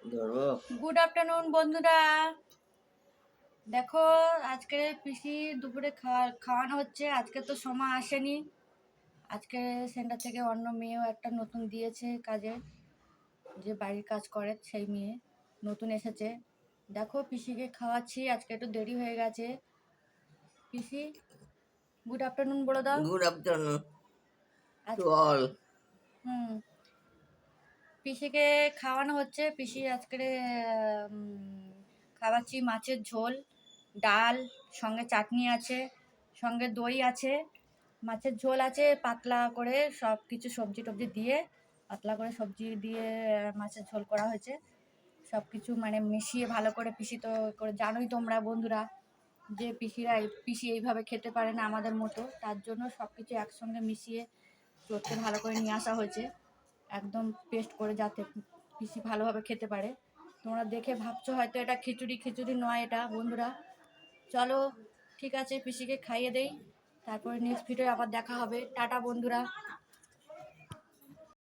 ধরবো। Good afternoon বন্ধুরা। দেখো, আজকে পিসি দুপুরে খাওয়ানো হচ্ছে। আজকে তো সময় আসেনি। আজকে সেন্টার থেকে অন্য মেয়েও একটা নতুন দিয়েছে কাজে, যে বাড়ির কাজ করে সেই মেয়ে নতুন এসেছে। দেখো পিসিকে খাওয়াচ্ছি, আজকে একটু দেরি হয়ে গেছে। পিসি, গুড আফটারনুন বলে দাও। গুড আফটারনুন আজ টু অল। হুম, পিসিকে খাওয়ানো হচ্ছে। পিসি আজকে খাওয়াচ্ছি মাছের ঝোল, ডাল, সঙ্গে চাটনি আছে, সঙ্গে দই আছে, মাছের ঝোল আছে, পাতলা করে সব কিছু সবজি টবজি দিয়ে, পাতলা করে সবজি দিয়ে মাছের ঝোল করা হয়েছে। সব কিছু মানে মিশিয়ে ভালো করে, পিসি তো করে জানোই তোমরা বন্ধুরা যে পিসি এইভাবে খেতে পারে না আমাদের মতো, তার জন্য সব কিছু একসঙ্গে মিশিয়ে করতে ভালো করে নিয়ে আসা হয়েছে, একদম পেস্ট করে, যাতে পিসি ভালোভাবে খেতে পারে। তোমরা দেখে ভাবছো হয়তো এটা খিচুড়ি, খিচুড়ি নয় এটা বন্ধুরা। চলো, ঠিক আছে, পিসিকে খাইয়ে দেই, তারপরে নেক্সট ভিডিও আবার দেখা হবে। টাটা বন্ধুরা।